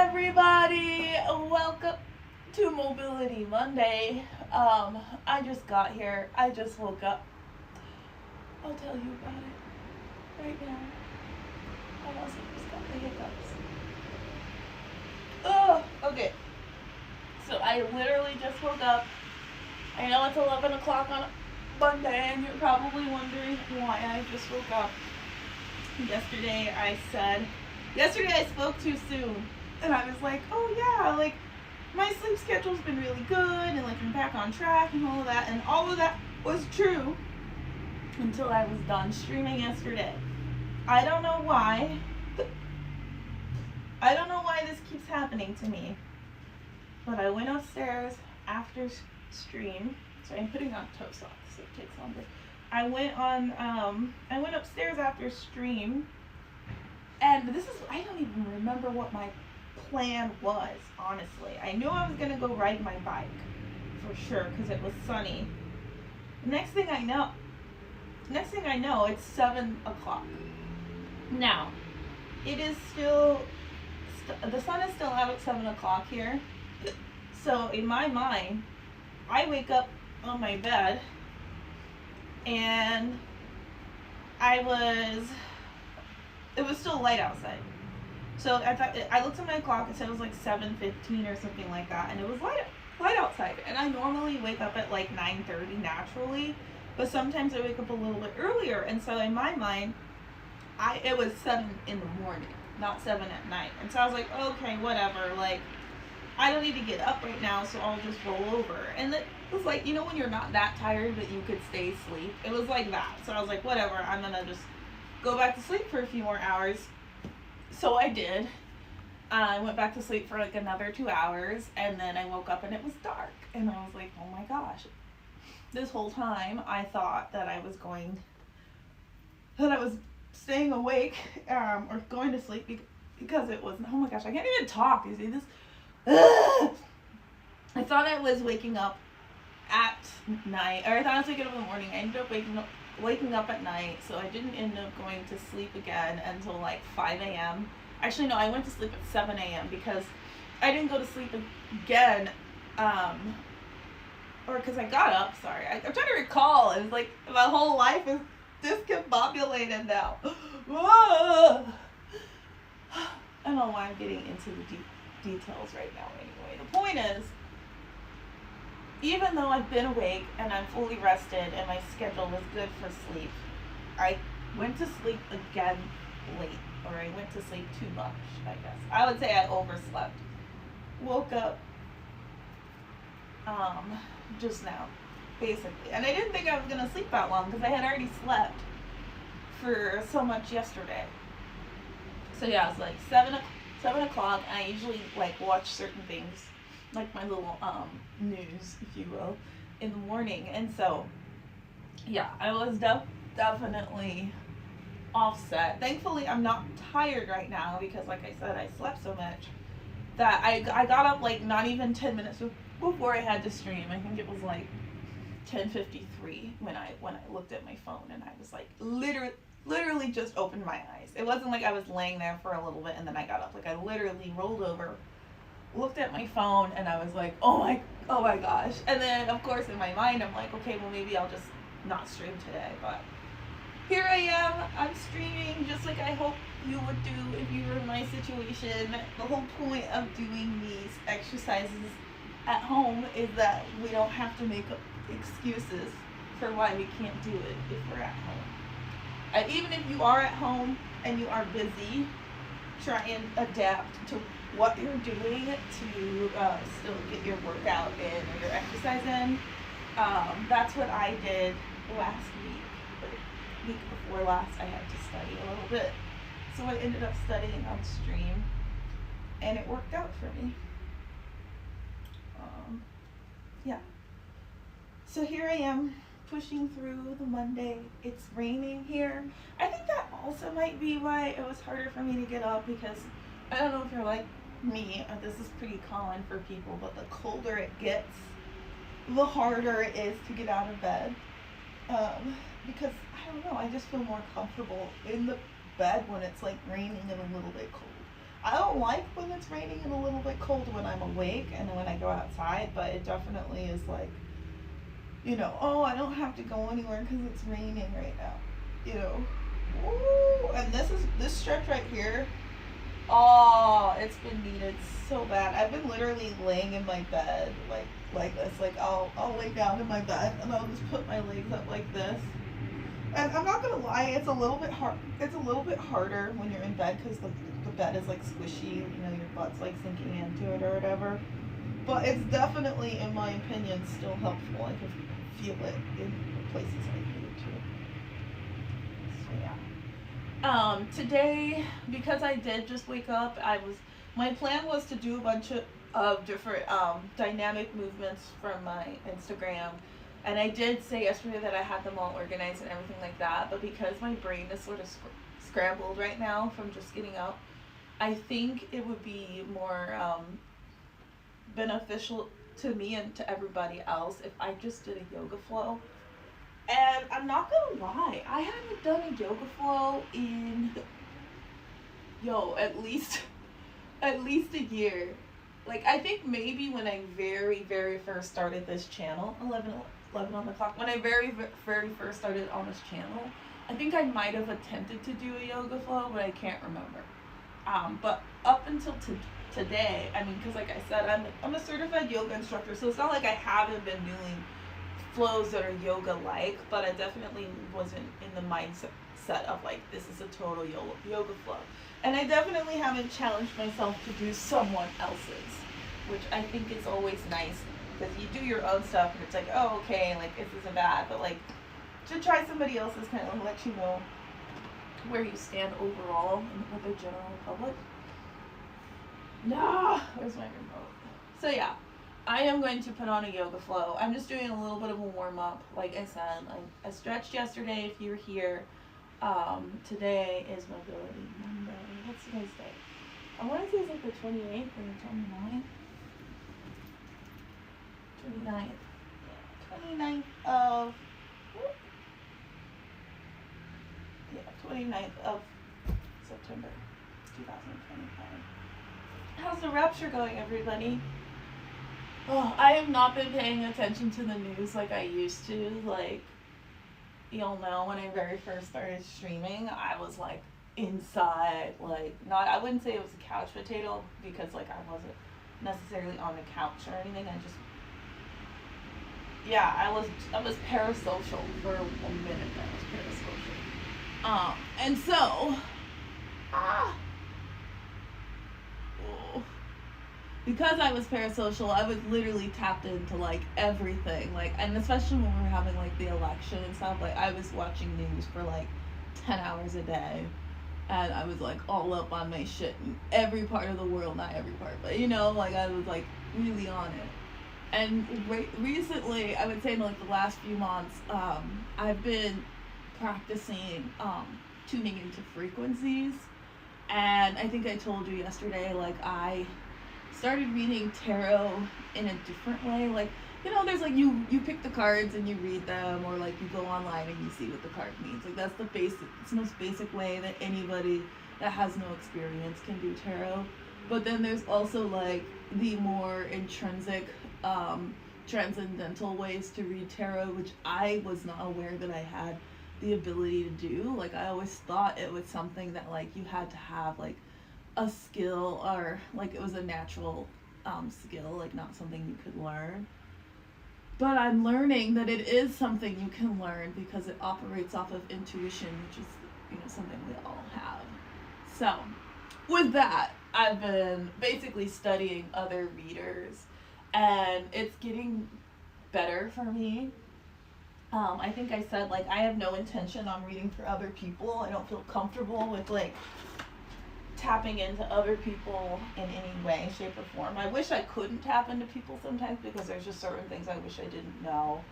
everybody! Welcome to Mobility Monday. I just got here. I just woke up. I'll tell you about it right now. I also just got the hiccups. Oh, okay. So I literally just woke up. I know it's 11 o'clock on Monday, and you're probably wondering why I just woke up. Yesterday I spoke too soon. And I was like, oh yeah, like my sleep schedule's been really good and like I'm back on track and all of that. And all of that was true until I was done streaming yesterday. I don't know why. I don't know why this keeps happening to me. But I went upstairs after stream. So I'm putting on toe socks so it takes longer. I went upstairs after stream. And I don't even remember what my plan was, honestly. I knew I was going to go ride my bike for sure because it was sunny. Next thing I know, it's 7 o'clock. Now, it is still, the sun is still out at 7 o'clock here. So in my mind, I wake up on my bed and it was still light outside. So I looked at my clock and said it was like 7:15 or something like that, and it was light outside. And I normally wake up at like 9:30 naturally, but sometimes I wake up a little bit earlier. And so in my mind, it was 7 in the morning, not 7 at night. And so I was like, okay, whatever. Like, I don't need to get up right now, so I'll just roll over. And it was like, you know, when you're not that tired but you could stay asleep. It was like that. So I was like, whatever. I'm gonna just go back to sleep for a few more hours. So I did. I went back to sleep for like another 2 hours, and then I woke up and it was dark. And I was like, oh my gosh. This whole time I thought that I was staying awake or going to sleep because it was, oh my gosh, I can't even talk. You see this? I thought I was waking up at night, or I thought I was waking up in the morning. I ended up waking up at night, so I didn't end up going to sleep again until like 5 a.m. Actually, no, I went to sleep at 7 a.m. because I didn't go to sleep again, or because I got up, sorry. I'm trying to recall. It was like my whole life is discombobulated now. I don't know why I'm getting into the details right now anyway. The point is, even though I've been awake and I'm fully rested and my schedule was good for sleep, I went to sleep again late, or I went to sleep too much, I guess. I would say I overslept. Woke up just now, basically. And I didn't think I was going to sleep that long because I had already slept for so much yesterday. So yeah, it was like 7 o'clock, and I usually like watch certain things, like my little news, if you will, in the morning. And so yeah, I was definitely offset. Thankfully I'm not tired right now because, like I said, I slept so much that I got up like not even 10 minutes before I had to stream. I think it was like 10:53 when I looked at my phone, and I was like literally just opened my eyes. It wasn't like I was laying there for a little bit and then I got up. Like, I literally rolled over, looked at my phone, and I was like, oh my gosh. And then of course in my mind I'm like, okay, well maybe I'll just not stream today. But here I am, I'm streaming just like I hope you would do if you were in my situation. The whole point of doing these exercises at home is that we don't have to make excuses for why we can't do it if we're at home. And even if you are at home and you are busy, try and adapt to what you're doing to still get your workout in or your exercise in. That's what I did last week. The week before last, I had to study a little bit. So I ended up studying on stream, and it worked out for me. Yeah. So here I am, pushing through the Monday. It's raining here. I think that also might be why it was harder for me to get up, because I don't know if you're like me, this is pretty common for people, but the colder it gets, the harder it is to get out of bed. Because, I don't know, I just feel more comfortable in the bed when it's like raining and a little bit cold. I don't like when it's raining and a little bit cold when I'm awake and when I go outside, but it definitely is like, oh, I don't have to go anywhere because it's raining right now, you know. Ooh, and this stretch right here. Oh, it's been needed so bad. I've been literally laying in my bed like this. Like I'll lay down in my bed and I'll just put my legs up like this. And I'm not gonna lie, it's a little bit hard. It's a little bit harder when you're in bed because the bed is like squishy. Your butt's like sinking into it or whatever. But it's definitely, in my opinion, still helpful. I can feel it in places like here too. So yeah. Today, because I did just wake up, my plan was to do a bunch of different dynamic movements from my Instagram. And I did say yesterday that I had them all organized and everything like that, but because my brain is sort of scrambled right now from just getting up, I think it would be more beneficial to me and to everybody else if I just did a yoga flow. And I'm not gonna lie, I haven't done a yoga flow in at least a year. Like, I think maybe when I very, very first started this channel, 11 on the clock, when I very, very first started on this channel, I think I might have attempted to do a yoga flow, but I can't remember. But up until today, I mean, because like I said, I'm a certified yoga instructor, so it's not like I haven't been doing flows that are yoga-like, but I definitely wasn't in the mindset of like, this is a total yoga flow. And I definitely haven't challenged myself to do someone else's, which I think is always nice, because you do your own stuff and it's like, oh, okay, like this isn't bad, but like to try somebody else's kind of let you know where you stand overall with the general public. No, where's my remote? So yeah, I am going to put on a yoga flow. I'm just doing a little bit of a warm up. Like I said, I stretched yesterday if you were here. Today is Mobility Monday. What's today's date? I want to say it's like the 28th or the 29th. 29th. Yeah, 29th of... Yeah, 29th of September 2025. How's the rapture going, everybody? Oh, I have not been paying attention to the news like I used to. Like, you'll know when I very first started streaming, I was like inside, like I wouldn't say it was a couch potato because like I wasn't necessarily on the couch or anything. I was parasocial for a minute. I was parasocial. And so, because I was parasocial, I was literally tapped into like everything, like, and especially when we were having like the election and stuff, like I was watching news for like 10 hours a day, and I was like all up on my shit in every part of the world, not every part, but like I was like really on it. And recently, I would say in like the last few months, I've been practicing tuning into frequencies, and I think I told you yesterday, like I started reading tarot in a different way. Like, there's like you pick the cards and you read them, or like you go online and you see what the card means. Like that's it's the most basic way that anybody that has no experience can do tarot. But then there's also like the more intrinsic, transcendental ways to read tarot, which I was not aware that I had the ability to do. Like I always thought it was something that like you had to have like a skill, or like it was a natural skill, like not something you could learn. But I'm learning that it is something you can learn because it operates off of intuition, which is something we all have. So with that, I've been basically studying other readers, and it's getting better for me. I think I said like I have no intention on reading for other people. I don't feel comfortable with like tapping into other people in any way, shape, or form. I wish I couldn't tap into people sometimes because there's just certain things I wish I didn't know.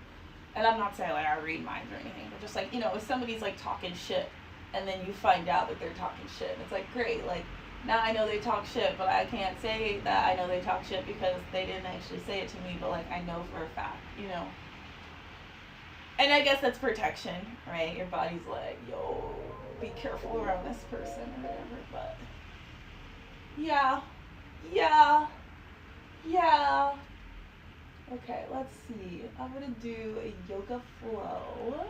And I'm not saying like I read minds or anything, but just like, if somebody's like talking shit and then you find out that they're talking shit, and it's like, great, like now I know they talk shit, but I can't say that I know they talk shit because they didn't actually say it to me, but like I know for a fact, And I guess that's protection, right? Your body's like, yo, be careful around this person or whatever, but Yeah. Yeah. Yeah. Okay, let's see. I'm gonna do a yoga flow.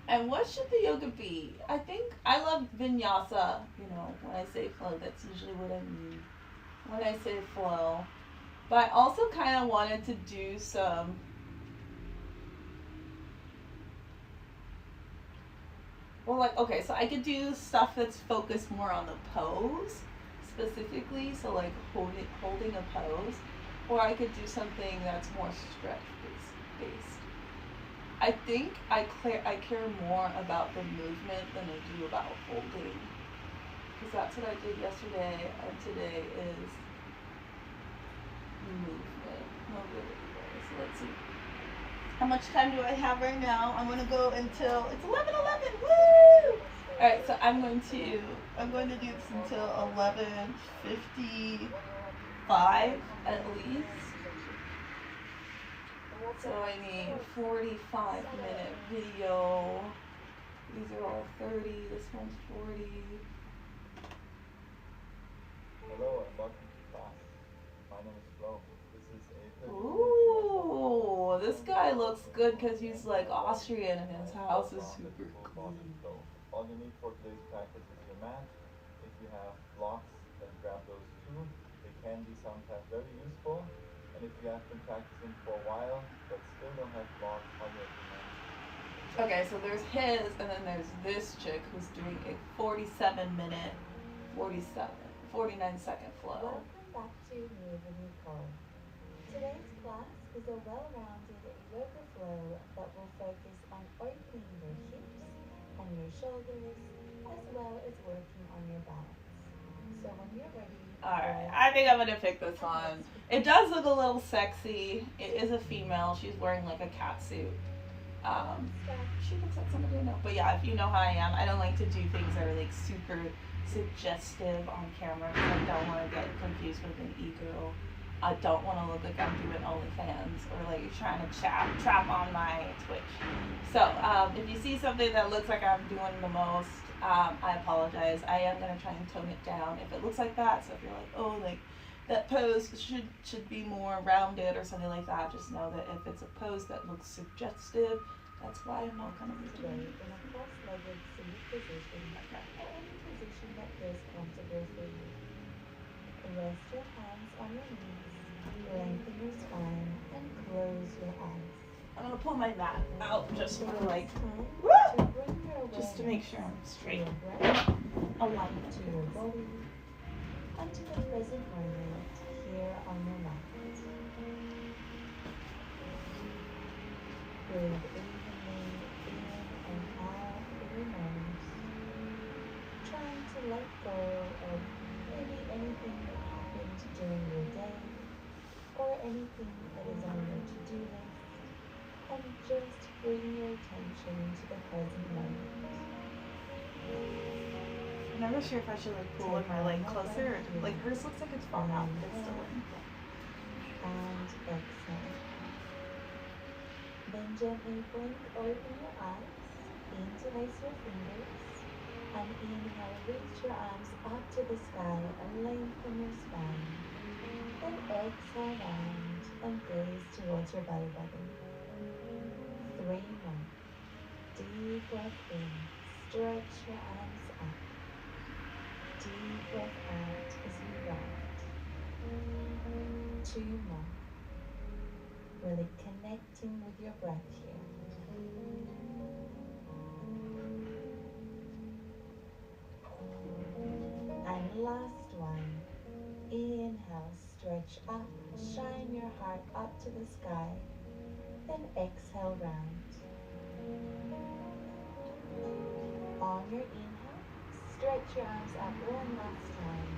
And what should the yoga be? I think I love vinyasa. You know, when I say flow, that's usually what I mean when I say flow. But I also kind of wanted to do some. Well, like, okay, so I could do stuff that's focused more on the pose specifically, so like holding a pose, or I could do something that's more stretch based. I think I care more about the movement than I do about holding, because that's what I did yesterday, and today is movement, mobility. So let's see. How much time do I have right now? I'm gonna go until it's 11:11. Woo! All right, so I'm going to do this until 11:55 at least. So I need 45-minute video. These are all 30. This one's 40. Hello and welcome to class. My name is Flo. This is a Ooh, this guy looks good because he's like Austrian and his house is super clean. All you need for today's practice is your mat. If you have blocks, then grab those too. They can be sometimes very useful. And if you have been practicing for a while but still don't have blocks, how do you recommend? Okay, so there's his, and then there's this chick who's doing a 47-minute, 49-second flow. Welcome back to Moving with Cole. Today's class is a well-rounded yoga flow that will focus on opening your hips and your shoulders, as well as working on your balance. So when you're ready... Alright, I think I'm gonna pick this one. It does look a little sexy. It is a female. She's wearing like a cat suit. She looks like somebody I know. But yeah, if you know how I am, I don't like to do things that are like super suggestive on camera because I don't want to get confused with an e-girl. I don't want to look like I'm doing OnlyFans or like trying to trap on my Twitch. So if you see something that looks like I'm doing the most, I apologize. I am gonna try and tone it down if it looks like that. So if you're like, oh, like that pose should be more rounded or something like that, just know that if it's a pose that looks suggestive, that's why I'm not gonna be doing it. In a cross-legged seated position, or any position that feels comfortable for you. Rest your hands on your knees, lengthen your spine, and close your eyes. I'm gonna pull my mat out just for like, just to make sure I'm straight. Aligned to your body, and to the present moment here on your mat. Breathe evenly in and out through your nose, trying to let go of maybe anything that happened during your day or anything that is on your to-do list, and just bring your attention to the present moment. I'm never sure if I should like pull my leg closer. Like hers looks like it's falling out, but it's still in. And exhale. Then gently blink open your eyes, interlace your fingers, and inhale, reach your arms up to the sky and lengthen your spine. Then exhale round and gaze towards your belly button. 3 more. Deep breath in, stretch your arms up. Deep breath out as you round. 2 more. Really connecting with your breath here. And last one. Inhale, stretch up, shine your heart up to the sky. Then exhale round. On your inhale, stretch your arms up one last time.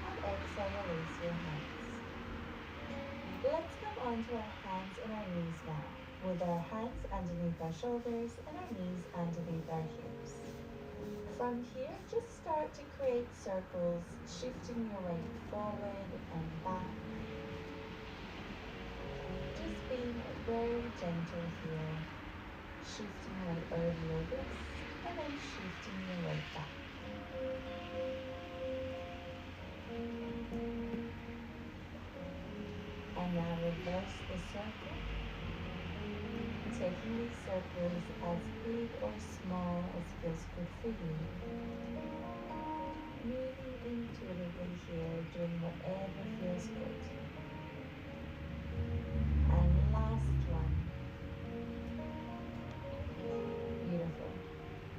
And exhale, release your hands. Let's come onto our hands and our knees now, with our hands underneath our shoulders and our knees underneath our hips. From here, just start to create circles, shifting your weight forward and back. Just being very gentle here, shifting your weight over your wrists and then shifting your weight back. Now reverse the circle, taking these circles as big or small as feels good for you. Moving intuitively here, doing whatever feels good. And last one. Beautiful.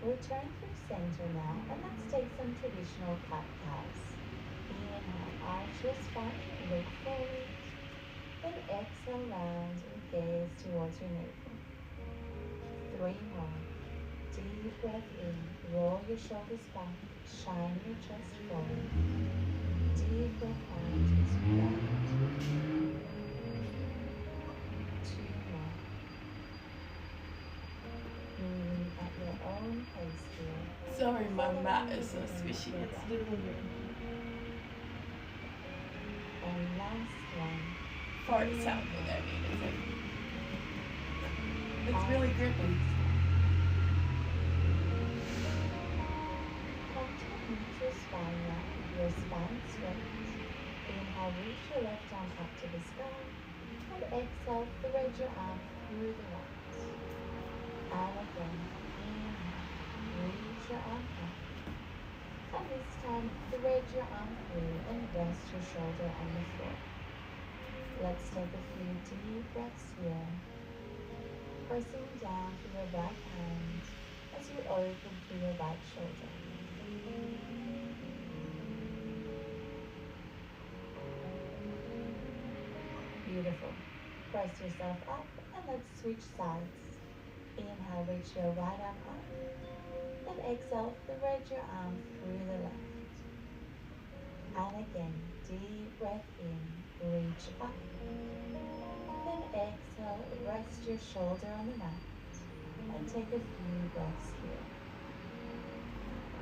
Return through center now, and let's take some traditional cat-cows. Inhale, arch your spine, look forward. Then exhale round and gaze towards your navel. 3 more. Deep breath in, roll your shoulders back, shine your chest forward. Deep breath out as you round. 2 more. Moving at your own pace here. Sorry, my mat is so squishy. It's literally And last one. fart sounding. I mean, it's really grippy. Come to a neutral spine now, your spine straight. Inhale, reach your left arm up to the sky. And exhale, thread your arm through the right. And again, inhale, reach your arm up. And this time, thread your arm through and rest your shoulder on the floor. Let's take a few deep breaths here. Pressing down through your right hand as you open through your right shoulder. Beautiful. Press yourself up and let's switch sides. Inhale, reach your right arm up. Then exhale, thread your arm through the left. And again, deep breath in, reach up. Then exhale, rest your shoulder on the mat. And take a few breaths here.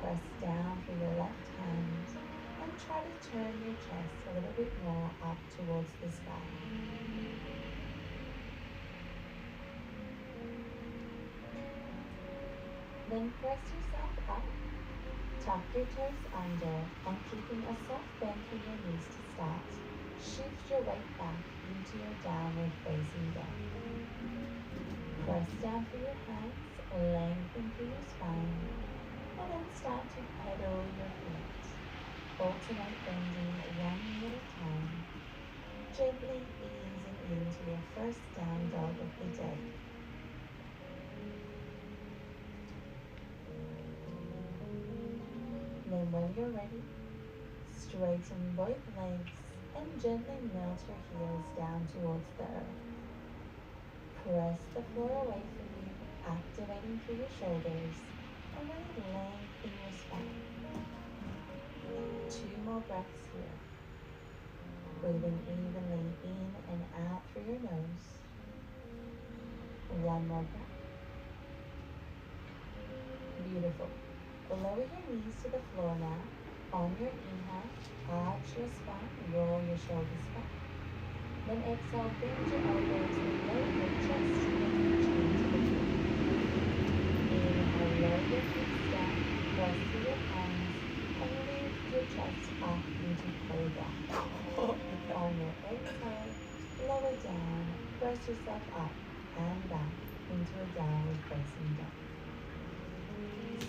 Press down through your left hand and try to turn your chest a little bit more up towards the sky. Then press yourself up, tuck your toes under, and keeping a soft bend through your knees to start, shift your weight back into your downward facing dog. Press down through your hands, lengthen through your spine, and then start to pedal your feet. Alternate bending one knee at a time, gently easing into your first down dog of the day. Then when you're ready, straighten both legs and gently melt your heels down towards the earth. Press the floor away from you, activating through your shoulders and really lengthen your spine. 2 more breaths here. Breathing evenly in and out through your nose. 1 more breath. Beautiful. Lower your knees to the floor now. On your inhale, arch your spine, roll your shoulders back. Then exhale, bend your elbows and lower your chest and reach into the floor. Inhale, lower your hips down, press through your hands, and lift your chest up into cobra. On your exhale, lower down, press yourself up and back into a downward facing dog.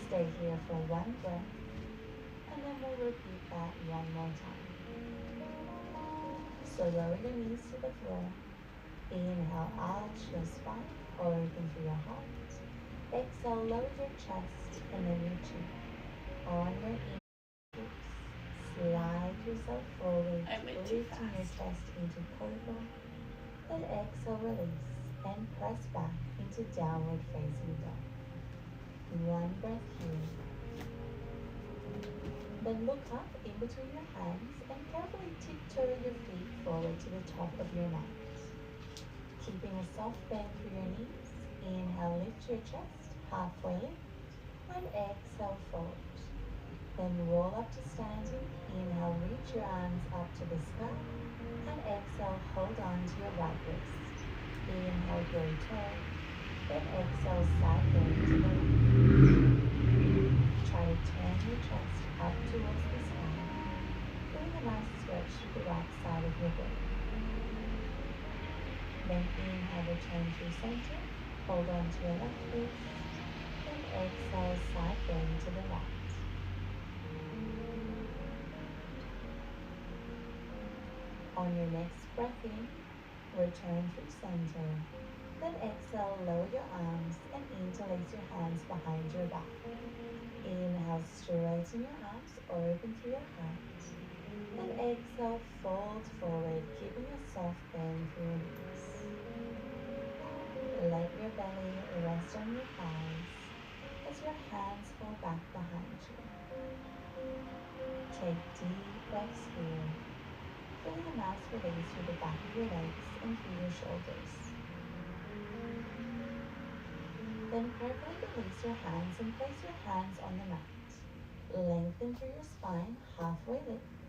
Stay here for 1 breath, and then we'll repeat that 1 more time. So lower your knees to the floor. Inhale, arch your spine, open through your heart. Exhale, lower your chest, and then your chin. On your inhale, slide yourself forward, I went too lifting your fast. chest into cobra. Then exhale, release, and press back into downward facing dog. 1 breath here. Then look up in between your hands and carefully tiptoe your feet forward to the top of your mat. Keeping a soft bend through your knees, inhale, lift your chest, halfway lift, and exhale, fold. Then roll up to standing, inhale, reach your arms up to the sky, and exhale, hold on to your right wrist. Inhale, grow tall. Then exhale, side bend to the left. Try to turn your chest up towards the sky, feeling a nice stretch to the right side of your belly. Then inhale, return to center. Hold on to your left wrist. Then exhale, side bend to the right. On your next breath in, return through center. Then exhale, lower your arms and interlace your hands behind your back. Inhale, straighten your arms, open through your heart. Then exhale, fold forward, keeping a soft bend through your knees. Let your belly rest on your thighs as your hands fall back behind you. Take deep breaths here, feeling a nice release through the back of your legs and through your shoulders. Then carefully release your hands and place your hands on the mat. Lengthen through your spine, halfway lift,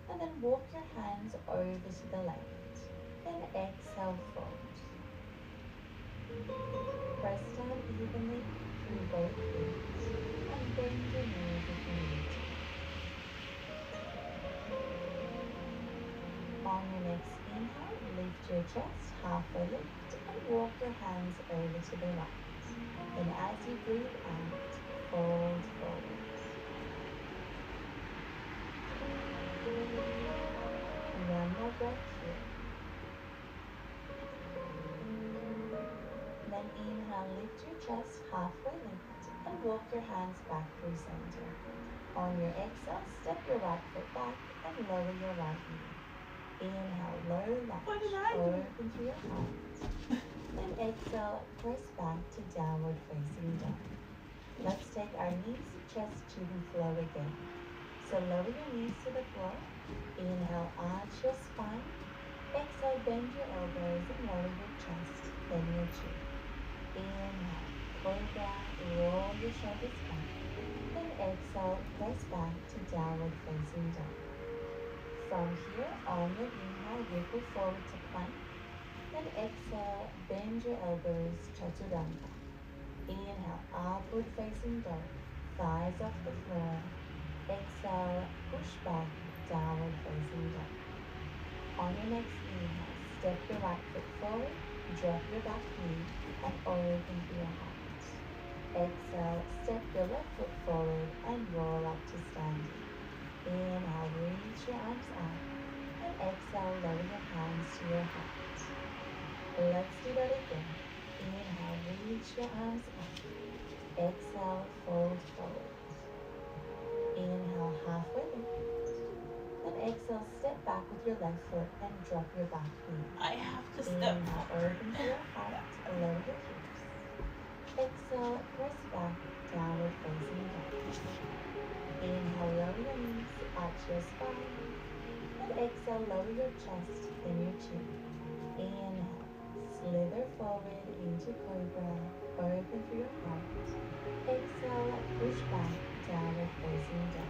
and then walk your hands over to the left. Then exhale, fold. Press down evenly through both feet and bend your knees if you need to. On your next inhale, lift your chest, halfway lift, and walk your hands over to the right. And as you breathe out, fold forward. One more breath here. Then inhale, lift your chest, halfway lift, and walk your hands back through center. On your exhale, step your right foot back and lower your right knee. Inhale, low lunge, What did I do? open through your heart. Then exhale, press back to downward facing dog. Let's take our knees, chest to the floor again. So lower your knees to the floor. Inhale, arch your spine. Exhale, bend your elbows and lower your chest, then your chin. Inhale, cobra, roll your shoulders back. Then exhale, press back to downward facing dog. From here, on your inhale, ripple forward to plank. Then exhale, bend your elbows, chaturanga. Inhale, upward facing dog, thighs off the floor. Exhale, push back, downward facing dog. On your next inhale, step your right foot forward, drop your back knee, and open through your heart. Exhale, step your left foot forward and roll up to standing. Inhale, reach your arms up, and exhale, lower your hands to your heart. Let's do that again. Inhale, reach your arms up. Exhale, fold forward. Inhale, halfway lift. Then exhale, step back with your left foot and drop your back knee. I have to step. Inhale, open to your heart, lower your hips. Exhale, press back, downward facing dog. Inhale, lower your knees, arch your spine. And exhale, lower your chest, then your chin. Inhale, slither forward into cobra, open through your heart. Exhale, push back, downward facing dog.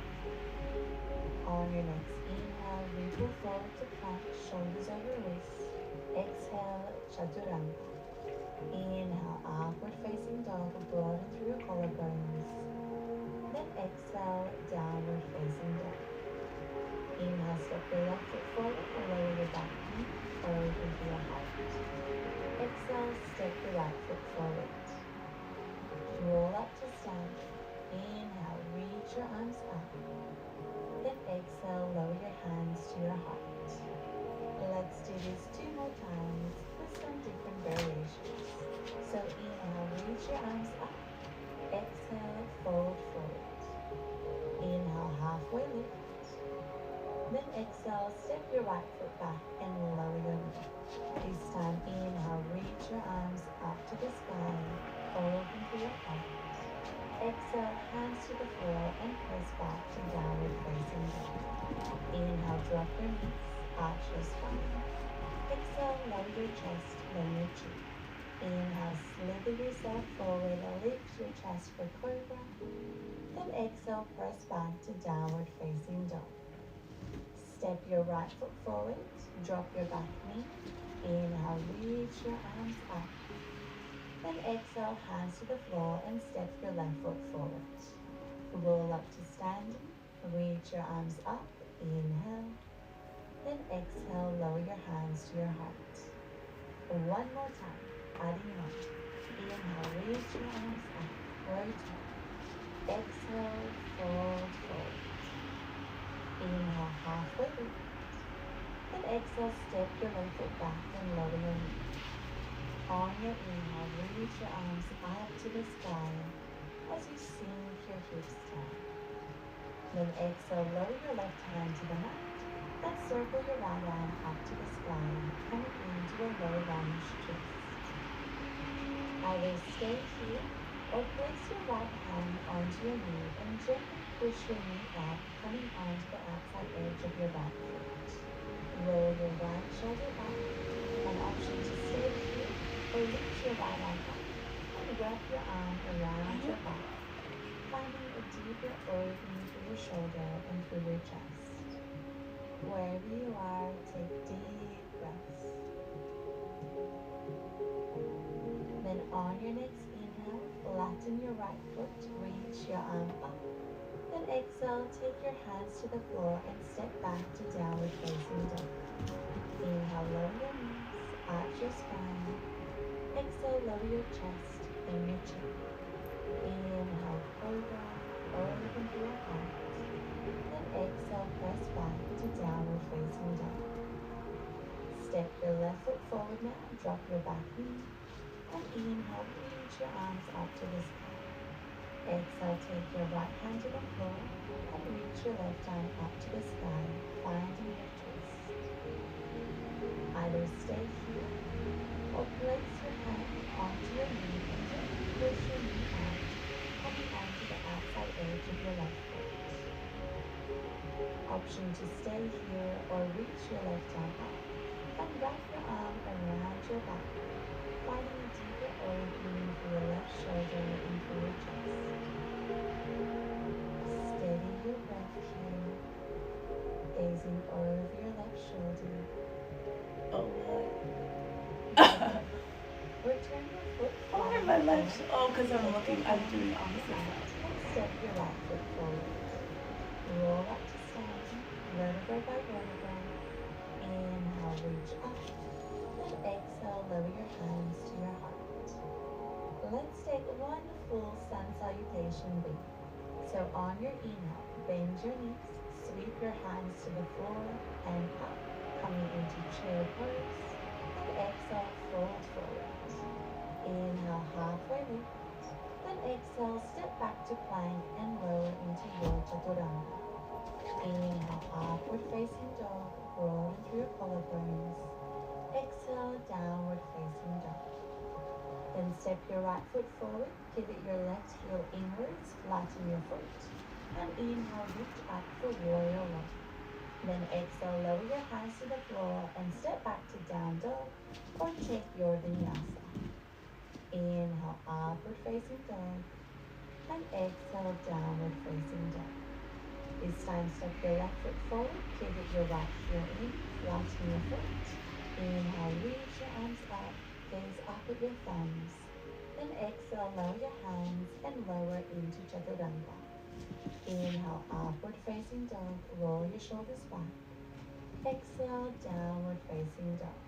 On your next inhale, ripple forward to plank, shoulders over wrists. Exhale, chaturanga. Inhale, upward facing dog, broaden through your collarbones. Then exhale, downward facing dog. Inhale, step your left foot forward and lower your back knee, open through your heart. Exhale, step your right foot forward. Roll up to stand. Inhale, reach your arms up. Then exhale, lower your hands to your heart. Let's do this 2 more times with some different variations. So inhale, reach your arms up. Exhale, fold forward. Inhale, halfway lift. Then exhale, step your right foot back and lower your knee. This time, inhale, reach your arms up to the sky, open through your heart. Exhale, hands to the floor and press back to downward facing dog. Inhale, drop your knees, arch your spine. Exhale, lower your chest, then your chin. Inhale, slither yourself forward, lift your chest for cobra. Then exhale, press back to downward facing dog. Step your right foot forward, drop your back knee. Inhale, reach your arms up. Then exhale, hands to the floor and step your left foot forward. Roll up to standing, reach your arms up, inhale. Then exhale, lower your hands to your heart. One more time. Adding one. Inhale, reach your arms up. Rotate. Exhale, fold, fold. Inhale, halfway lift. Then exhale, step your left foot back and lower your knee. On your inhale, reach your arms up to the sky as you sink your hips down. Then exhale, lower your left hand to the mat and circle your right arm up to the sky, coming into a low lunge twist. Either stay here or place your right hand onto your knee and gently push your knee back, coming onto the outside edge of your back foot. Roll your right shoulder back, an option to stay here or reach your right arm up and wrap your arm around your back, finding a deeper opening through your shoulder and through your chest. Wherever you are, take deep breaths. Then on your next inhale, flatten your right foot, reach your arm up. Then exhale, take your hands to the floor and step back to downward facing dog. Inhale, lower your knees, arch your spine. Exhale, lower your chest and your chin. Inhale, cobra, open through your heart. Then exhale, press back to downward facing dog. Step your left foot forward now, drop your back knee. And inhale, reach your arms up to the sky. Exhale, take your right hand to the floor and reach your left arm up to the sky, finding your twist. Either stay here or place your hand onto your knee and gently push your knee out, coming onto the outside edge of your left foot. Option to stay here or reach your left arm up and wrap your arm around your back, finding a deeper opening for your left shoulder and for your chest. Steady your breath here, gazing over your left shoulder. Oh boy. Return your foot Why flat are my on the legs? floor. Oh, because I'm doing the opposite And side. step your right foot forward. Roll up to standing, vertebra by vertebra. Inhale, reach up. Then exhale, lower your hands to your heart. Let's take one full sun salutation breath. So on your inhale, bend your knees, sweep your hands to the floor and up, coming into chair pose. And exhale, fold forward. Inhale, halfway lift. Then exhale, step back to plank and lower into your chaturanga. Inhale, upward facing dog, rolling through your collarbones. Exhale, downward facing dog. Then step your right foot forward, pivot your left heel inwards, flatten your foot. And inhale, reach up for warrior one. Then exhale, lower your hands to the floor and step back to down dog or take your vinyasa. Inhale, upward facing dog. And exhale, downward facing dog. This time, step your left foot forward, pivot your right heel in, flatten your foot. Inhale, reach your arms up, gaze up at your thumbs. Then exhale, lower your hands and lower into chaturanga. Inhale, upward facing dog, roll your shoulders back. Exhale, downward facing dog.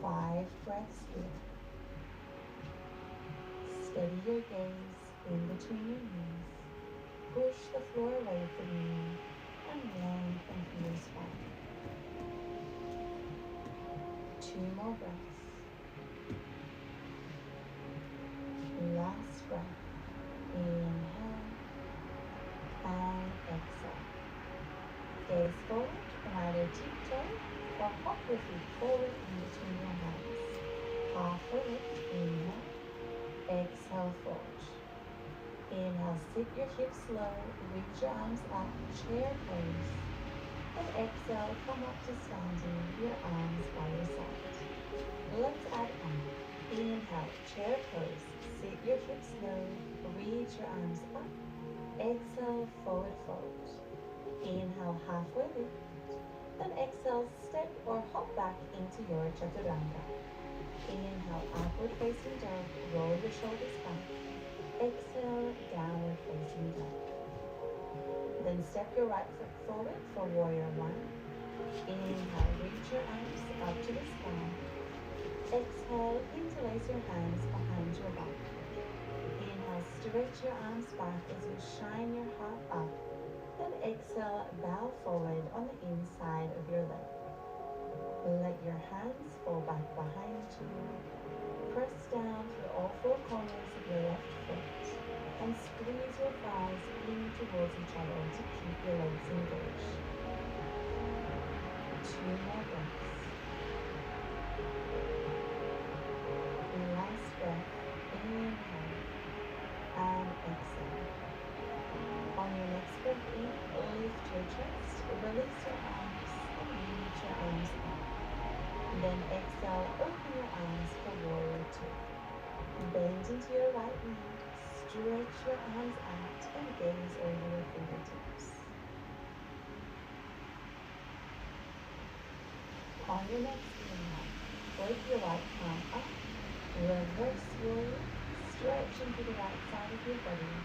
5 breaths here. Steady your gaze in between your knees. Push the floor away from you and lengthen through your spine. 2 more breaths. Last breath. Inhale and exhale. Gaze forward and either tiptoe or hop your feet forward in between your hands. Halfway lift. Inhale. Exhale, fold. Inhale, sit your hips low, reach your arms up, chair pose. And exhale, come up to standing, your arms by your side. Let's add on. Inhale, chair pose, sit your hips low, reach your arms up. Exhale, forward fold. Inhale, halfway lift. Then exhale, step or hop back into your chaturanga. Inhale, upward facing dog, roll your shoulders back. Exhale, downward facing dog. Then step your right foot forward for warrior one. Inhale, reach your arms up to the sky. Exhale, interlace your hands behind your back. Inhale, stretch your arms back as you shine your heart up. Then exhale, bow forward on the inside of your leg. Let your hands fall back behind you. Press down through all four corners of your left foot and squeeze your thighs in towards each other to keep your legs engaged. 2 more breaths. Last breath. Inhale and exhale. On your next breath in, lift your chest, release your arms, and reach your arms up. Then exhale, open your arms for warrior two. Bend into your right knee, stretch your arms out, and gaze over your fingertips. On your next inhale, flip your right palm up, reverse warrior, stretch into the right side of your body.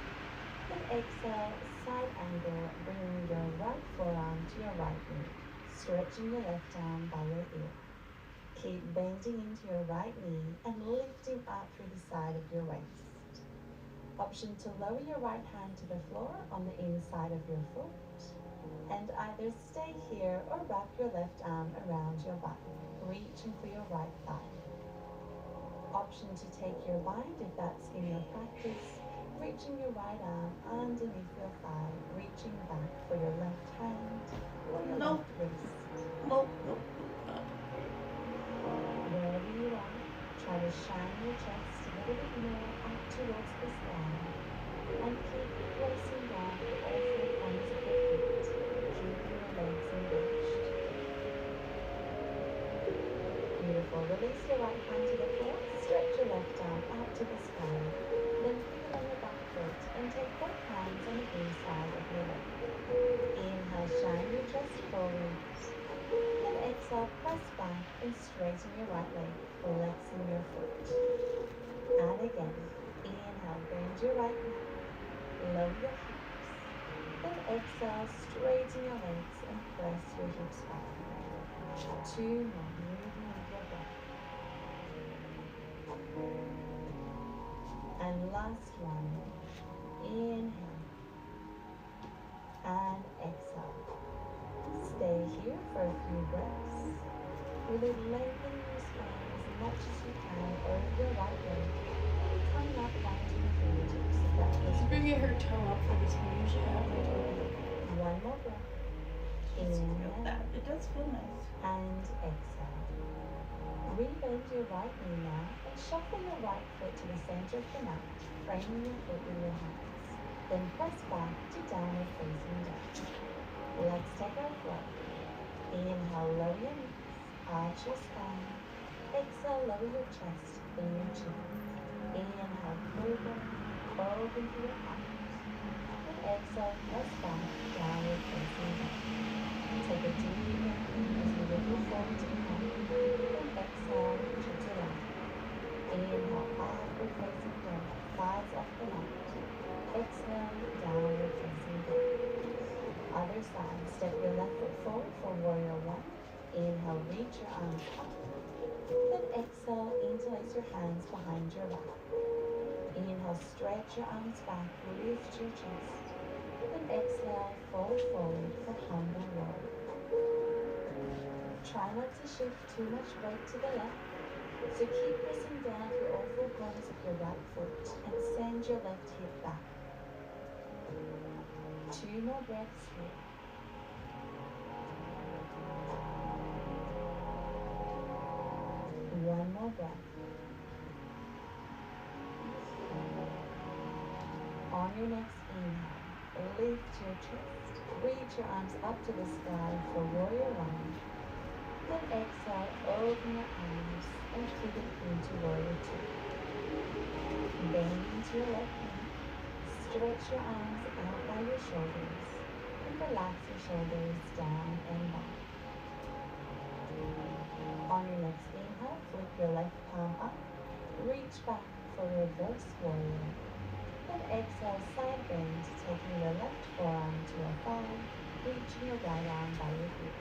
Then exhale, side angle, bringing your right forearm to your right knee, stretching your left arm by your ear. Keep bending into your right knee and lifting up through the side of your waist. Option to lower your right hand to the floor on the inside of your foot and either stay here or wrap your left arm around your butt, reaching for your right thigh. Option to take your bind if that's in your practice, reaching your right arm underneath your thigh, reaching back for your left hand or your Nope. left wrist. Nope. Wherever you are, try to shine your chest a little bit more up towards the sky and keep pressing down to all four corners of your feet, keeping your legs engaged. Beautiful. Release your right hand to the floor, stretch your left arm out to the sky, then pivot on your back foot and take both hands on the inside of your leg. Inhale, shine your chest forward. Then exhale, press back and straighten your right leg, flexing your foot. And again, inhale, bend your right knee, lower your hips. Then exhale, straighten your legs and press your hips back. 2 more, moving with your breath. And last one, inhale and exhale. Stay here for a few breaths. Really lengthen your spine as much as you can over your right leg. Coming up onto your fingertips. That Let's was bring her toe up for this one. Usually I have my toe. one more breath. Let's feel Inhale that. It does feel nice. and exhale. Rebend your right knee now and shuffle your right foot to the center of the mat, framing your foot with your hands. Then press back to downward facing dog. Let's take our flow. Inhale, lower your knees, arch your spine. Exhale, lower your chest, thin your chin. Inhale, cobra, open to your heart. And exhale, press back, downward facing dog. Take a deep breath in as you wiggle forward to the heart. And exhale, chaturanga. Inhale, upward facing dog, thighs off the mat. Exhale, downward facing dog. Other side, step your left foot forward for warrior one. Inhale, reach your arms up. Then exhale, interlace your hands behind your back. Inhale, stretch your arms back, lift your chest. Then exhale, fold forward for humble warrior. Try not to shift too much weight to the left, so keep pressing down through all four corners of your right foot and send your left hip back. 2 more breaths here. One more breath. On your next inhale, lift your chest, reach your arms up to the sky for warrior one. Then exhale, open your arms and pivot into warrior two. Bend into your left knee, stretch your arms out by your shoulders, and relax your shoulders down and back. On your next inhale, flip your left palm up, reach back for reverse warrior. Then exhale, side bend, taking your left forearm to your thigh, reaching your right arm by your hip.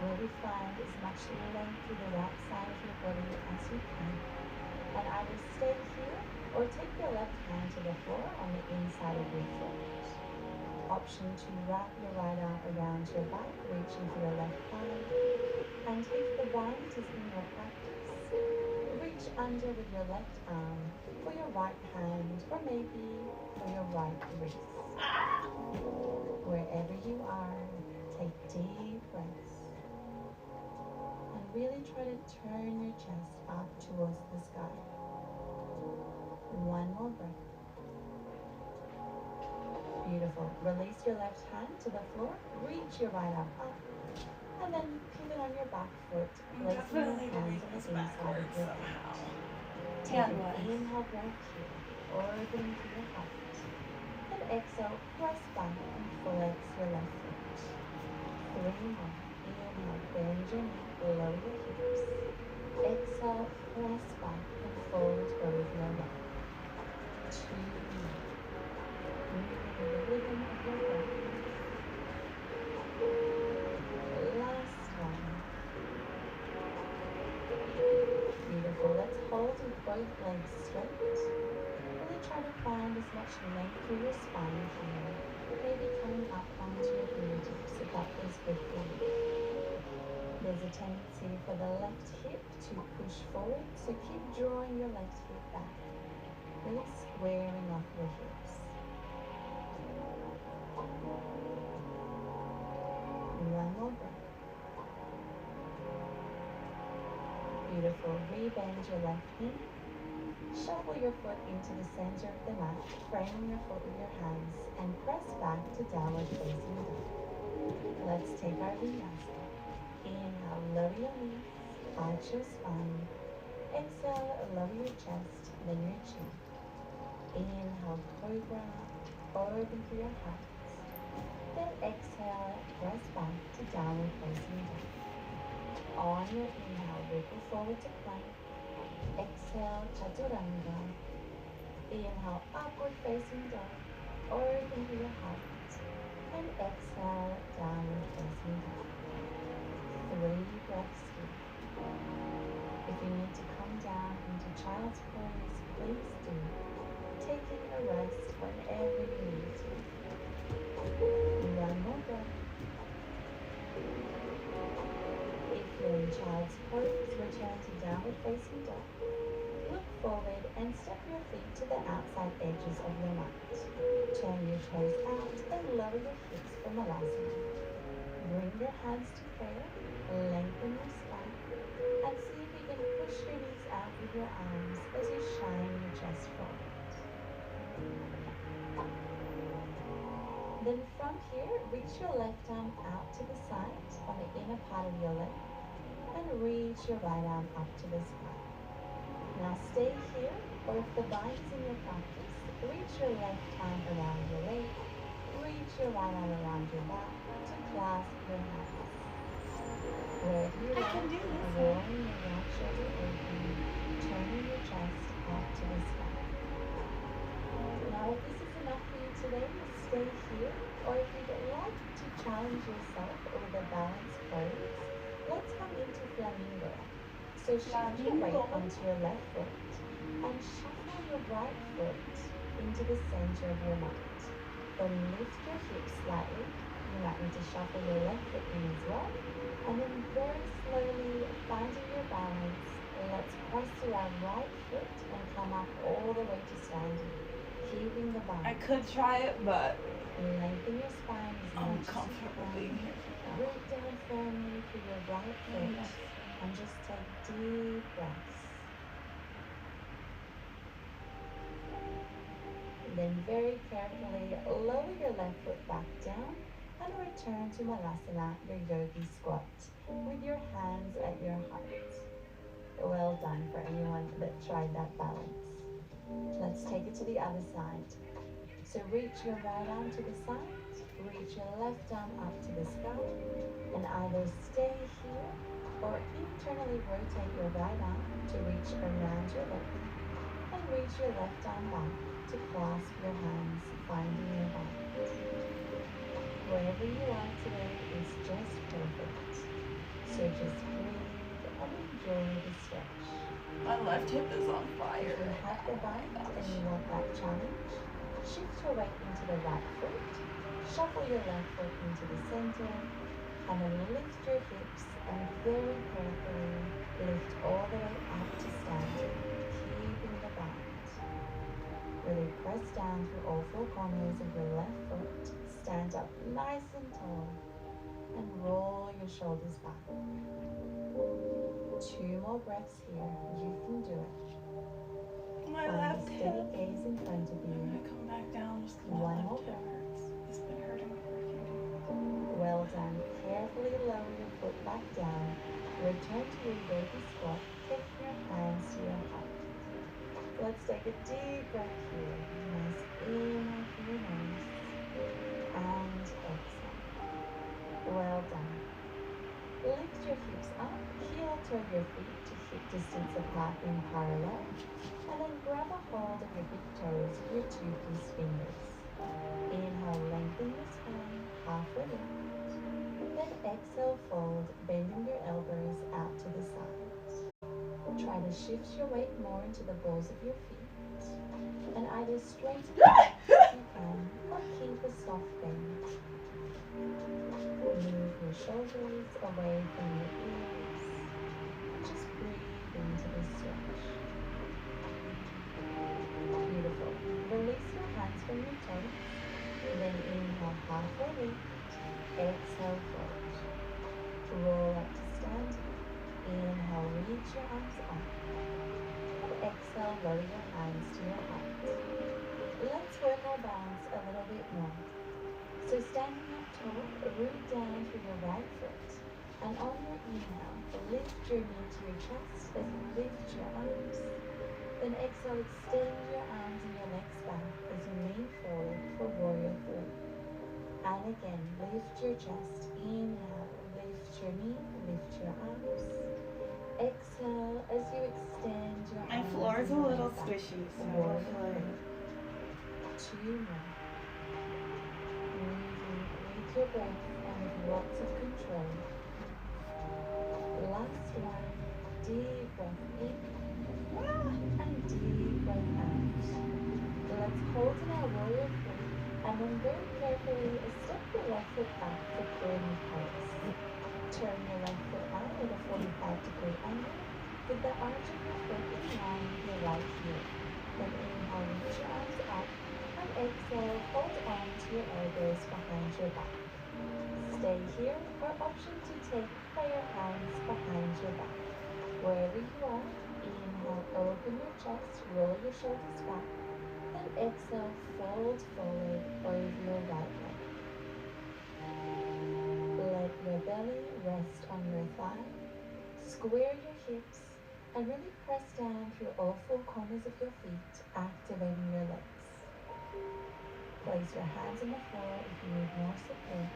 Really find as much length through the right side of your body as you can. And either stay here or take your left hand to the floor on the inside of your foot. Option to wrap your right arm around your back, reaching for your left thigh. And if the bind is in your practice, reach under with your left arm for your right hand or maybe for your right wrist. Wherever you are, take deep breaths and really try to turn your chest up towards the sky. One more breath. Beautiful. Release your left hand to the floor, reach your right arm up, and then pivot on your back foot, placing your hands on the inside of your somehow. feet. Take an inhale breath here, opening through your heart. Then exhale, press back and flex your left foot. 3 more. Inhale, bend your knee, lower your hips. Exhale, press back and fold over your legs. 2 more. Moving with the rhythm of your breath. Last time. Beautiful. Let's hold with both legs straight. Really try to find as much length through your spine here. Maybe coming up onto your fingertips if that feels good for you. There's a tendency for the left hip to push forward, so keep drawing your left hip back. Really squaring off your hips. One more breath. Beautiful. Rebend your left knee. Shuffle your foot into the center of the mat, framing your foot with your hands, and press back to downward facing dog. Let's take our vinyasa. Inhale, lower your knees, arch your spine. Exhale, lower your chest, then your chin. Inhale, cobra, open through your heart. Then exhale, press back to downward facing dog. On your inhale, ripple forward to plank. Exhale, chaturanga. Inhale, upward facing dog. Open through your heart. And exhale, downward facing dog. 3 breaths here. If you need to come down into child's pose, please do. Taking a rest whenever you need to. One more breath. If you're in child's pose, return to downward facing dog. Look forward and step your feet to the outside edges of your mat. Turn your toes out and lower your hips for Malasana. Bring your hands to prayer, lengthen your spine, and see if you can push your knees out with your arms as you shine your chest forward. Then from here, reach your left arm out to the side on the inner part of your leg and reach your right arm up to the sky. Now stay here, or if the bind is in your practice, reach your left arm around your leg, reach your right arm around your back to clasp your hands. Wherever you like, rolling your right shoulder open, turning your chest up to the sky. Now if this is enough for you today, stay here, or if you'd like to challenge yourself with a balanced pose, let's come into flamingo. So shift your weight onto your left foot and shuffle your right foot into the center of your mat. Then lift your hips slightly. You might need to shuffle your left foot in as well. And then very slowly, finding your balance, let's press through our right foot and come up all the way to standing. Keeping the balance. I could try it, but Lengthen your spine as I'm much as you comfortable can. being here. Root down firmly through your right foot and just take deep breaths. Then very carefully lower your left foot back down and return to Malasana, your yogi squat, with your hands at your heart. Well done for anyone that tried that balance. Let's take it to the other side. So reach your right arm to the side, reach your left arm up to the sky, and either stay here or internally rotate your right arm to reach around your leg, and reach your left arm back to clasp your hands, finding your heart. Wherever you are today is just perfect. So just breathe and enjoy the stretch. My left hip is on If fire you right have the now. Oh bind my and gosh. you want that challenge, shift your weight into the right foot, shuffle your left foot into the center, and then lift your hips and very carefully lift all the way up to standing, keeping the bind. Really press down through all four corners of your left foot, stand up nice and tall, and roll your shoulders back. 2 more breaths here, you can do it. My Find a left steady hip. gaze in front of I'm you. gonna come back down just 'cause my One left more hip breath. hurts. It's been hurting for a few days. Well done. Carefully lower your foot back down. Return to your yogi squat, taking your hands to your heart. Let's take a deep breath here. Nice inhale through your nose and exhale. Well done. Lift your hips up, heel toward your feet to hip distance apart in parallel, and then grab a hold of your big toes with your 2-piece fingers. Inhale, lengthen your spine, halfway lift. Then exhale, fold, bending your elbows out to the sides. Try to shift your weight more into the balls of your feet, and either straighten your back if you can, or keep a soft bend. Move your shoulders away from your ears. Just breathe into the stretch. Beautiful. Release your hands from your toes. Then inhale, halfway lift. Exhale, fold. Roll up to standing. Inhale, reach your arms up. And exhale, lower your hands to your heart. Let's work our balance a little bit more. So standing up tall, root down through your right foot. And on your inhale, lift your knee to your chest as you lift your arms. Then exhale, extend your arms and your legs back as you lean forward for warrior 3. And again, lift your chest. Inhale, lift your knee, lift your arms. Exhale as you extend your My arms. floor is a and your little legs back. squishy, so Warrior hopefully. 3. 2 more. Moving with your breath and with lots of control. Last one. Deep breath in and deep breath out. Let's hold in our warrior 3 and then very carefully step your left foot back for curly pulse. Turn your left foot out at a 45-degree angle with the arch of your foot in line with your right heel. Then inhale, reach your arms up, and exhale, hold on to your elbows behind your back. Stay here, or option to take prayer hands behind your back. Wherever you are, inhale, open your chest, roll your shoulders back, then exhale, fold forward over your right leg. Let your belly rest on your thigh, square your hips, and really press down through all 4 corners of your feet, activating your legs. Place your hands on the floor if you need more support,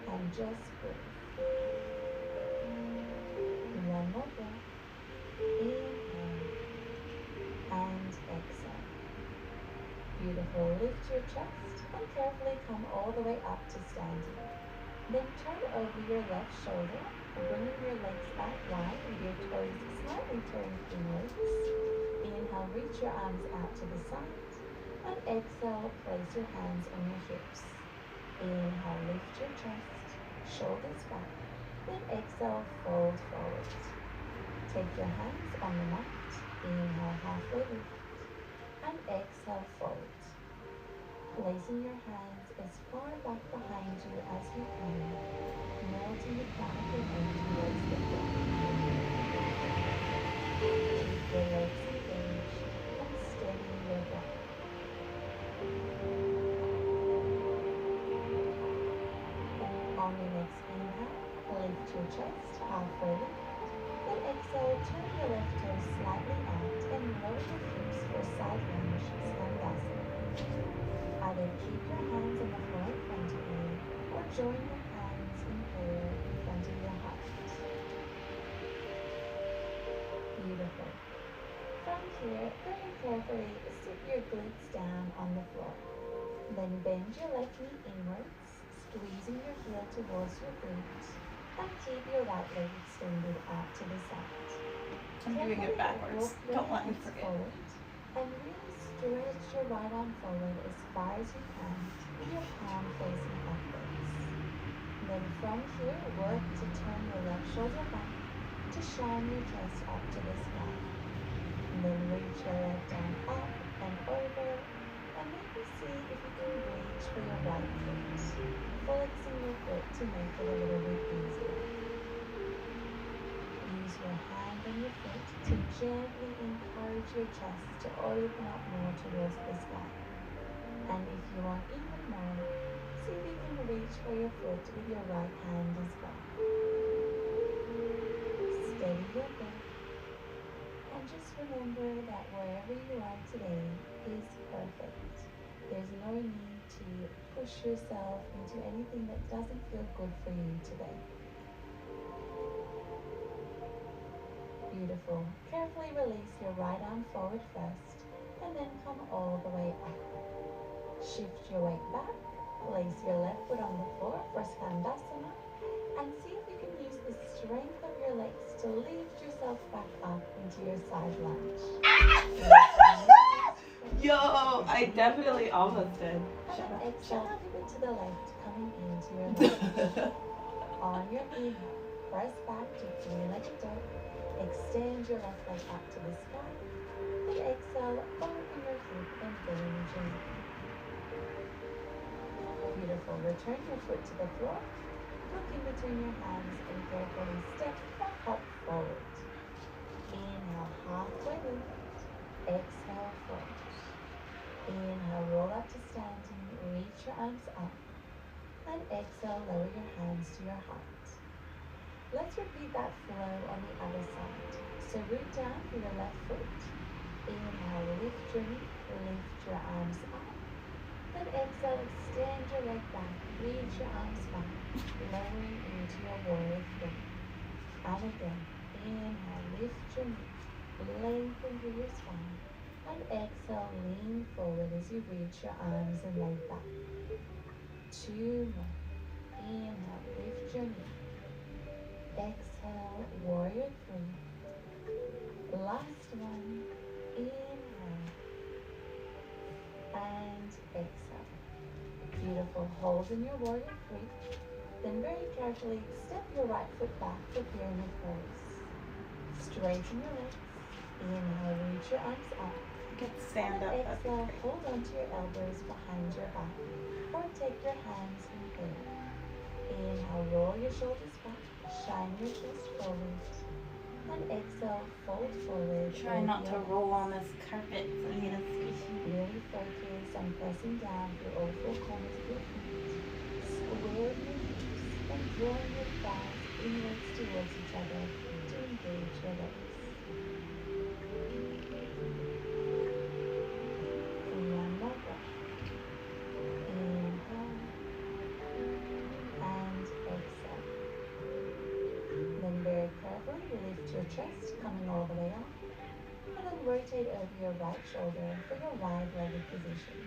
and just breathe. One more breath. Inhale and exhale. Beautiful. Lift your chest and carefully come all the way up to standing. Then turn over your left shoulder, bringing your legs back wide with your toes slightly turned inwards. Inhale, reach your arms out to the side. And exhale, place your hands on your hips. Inhale, lift your chest, shoulders back. Then exhale, fold forward. Take your hands on the mat. Inhale, halfway lift. And exhale, fold. Placing your hands as far back behind you as you can, melting the crown of your head towards the floor. Keep your legs engaged and steady your breath. On your next inhale, lift your chest halfway lift. Then exhale, turn your left toes slightly out and lower your hips for side lunge, Skandasana. Either keep your hands on the floor in front of you or join your hands in prayer in front of your heart. Beautiful. From here, very carefully sit your glutes down on the floor. Then bend your left knee inwards, squeezing your heel towards your glute, and keep your right leg extended out to the side. I'm doing it Carefully backwards. walk your Don't let me hands forget. forward and really stretch your right arm forward as far as you can with your palm facing upwards. Then from here, work to turn your left shoulder back to shine your chest up to the sky. And then reach your left arm up and over, and maybe see if you can reach for your right foot, flexing your foot to make it a little bit easier. Use your hand on your foot to gently encourage your chest to open up more towards the sky. And if you want even more, see if you can reach for your foot with your right hand as well. Steady your breath. And just remember that wherever you are today is perfect. There's no need to push yourself into anything that doesn't feel good for you today. Beautiful. Carefully release your right arm forward first and then come all the way up. Shift your weight back, place your left foot on the floor for Skandasana, and see if you can use the strength of your legs to lift yourself back up into your side lunge. Yo, I definitely almost did. And then exhale, pivot to the left, coming into your left. On your inhale, press back to three-legged dog. Extend your left leg up to the sky. Then exhale, open your hip and bend your knee. Beautiful. Return your foot to the floor. Look in between your hands and carefully step or hop forward. Inhale, halfway lift. Exhale, fold. Inhale, roll up to standing. Reach your arms up. And exhale, lower your hands to your heart. Let's repeat that flow on the other side. So root down for your left foot. Inhale, lift your knee, lift your arms up. Then exhale, extend your leg back, reach your arms back, lowering into your warrior three. And again, inhale, lift your knee, lengthen through your spine. And exhale, lean forward as you reach your arms and leg back. Two more. Inhale, lift your knee. Exhale, warrior three. Last one. Inhale. And exhale. Beautiful. Hold in your warrior three. Then very carefully step your right foot back for pyramid pose. Straighten your legs. Inhale, reach your arms up. You can stand up. And That'd be exhale, great. hold onto your elbows behind your back. Or take your hands in prayer. Inhale, roll your shoulders back. Shine your chest forward. And exhale, fold forward. Try not to roll on this carpet. I mean, it's squishy. Really focus on pressing down through all four corners of your feet. Square your hips and draw your thighs inwards towards each other to engage your legs. One more breath. Inhale and exhale. Then very carefully lift your chest, coming all the way up. And then rotate over your right shoulder for your wide-legged position.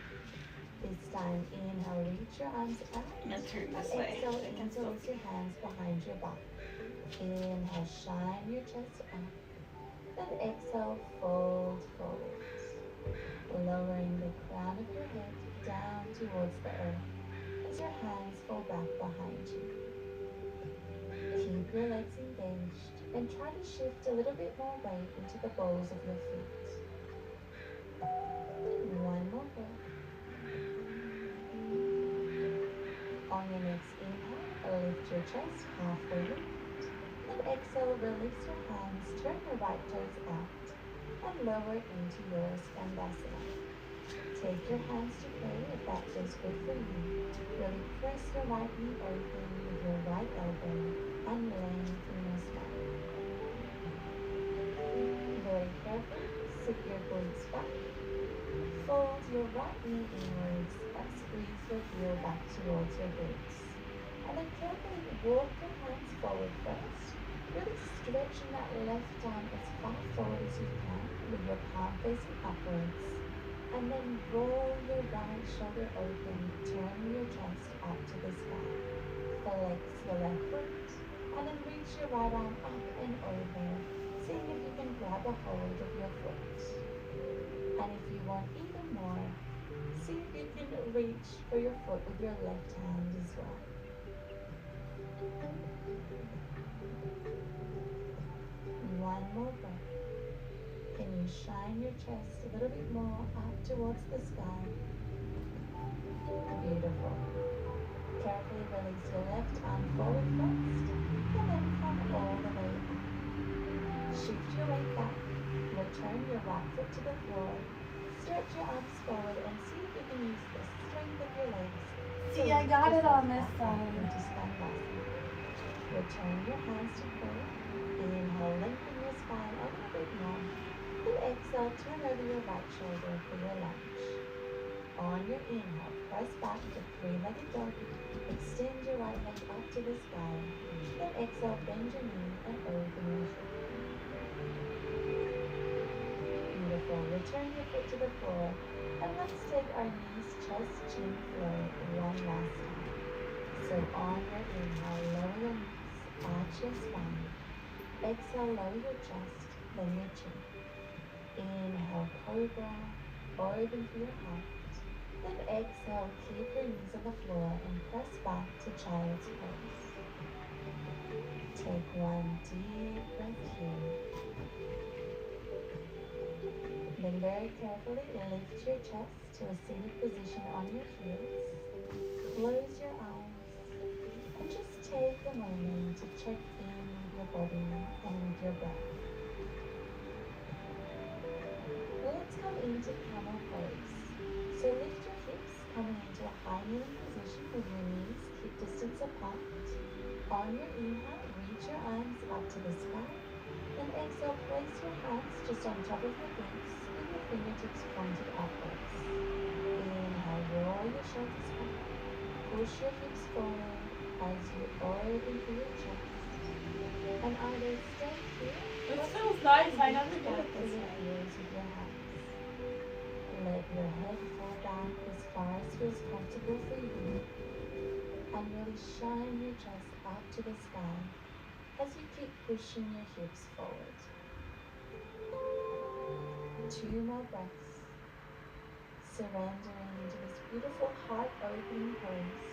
This time, inhale, reach your arms out. I'm gonna turn And this way. exhale, so I can still interlace your hands behind your back. Inhale, shine your chest up. Then exhale, fold forward. Lowering the crown of your head down towards the earth as your hands fall back behind you. Keep your legs engaged and try to shift a little bit more weight into the balls of your feet. One more breath. On your next inhale, lift your chest halfway lift. Then exhale, release your hands, turn your right toes out, and lower into your Skandasana. Take your hands to pray if that feels good for you. Really press your right knee open with your right elbow and lengthen your spine. Very careful, sit your glutes back. Fold your right knee inwards and squeeze your heel back towards your glutes. And then carefully walk your hands forward first, really stretching that left arm as far forward as you can with your palm facing upwards. And then roll your right shoulder open, turn your chest up to the sky. Flex your left foot, And then reach your right arm up and over, seeing if you can grab a hold of your foot. And if you want even more, see if you can reach for your foot with your left hand as well. One more breath. Can you shine your chest a little bit more up towards the sky? Beautiful. Carefully release your left arm forward first, and then come all the way up. Shift your weight back, return your right foot to the floor, stretch your arms forward and see if you can use the strength of your legs. See, I got it on this side. Into Skandasana. Return your hands to prayer. Inhale, lengthen your spine a little bit more. Then exhale, turn over your right shoulder for your lunge. On your inhale, press back to three-legged dog. Extend your right leg up to the sky. Then exhale, bend your knee and open your foot. Beautiful. Return your foot to the floor. And let's take our knees, chest, chin, floor one last time. So on your inhale, lower your knees, arch your spine. Exhale, lower your chest, then your chin. Inhale, cobra, open through your heart. Then exhale, keep your knees on the floor and press back to child's pose. Take one deep breath here. Then very carefully lift your chest to a seated position on your heels. Close your eyes and just take a moment to check in with your body and with your breath. Let's come into camel pose. So lift your hips, coming into a high kneeling position with your knees hip distance apart. On your inhale, reach your arms up to the sky. Then exhale, place your hands just on top of your hips with your fingertips pointed upwards. Inhale, roll your shoulders back. Push your hips forward as you open through your chest. And either stay here. It feels nice. I never did it this way. Ears with your hands. Let your head fall back as far as feels comfortable for you. And really shine your chest up to the sky as you keep pushing your hips forward. 2 more breaths. Surrendering into this beautiful heart-opening pose.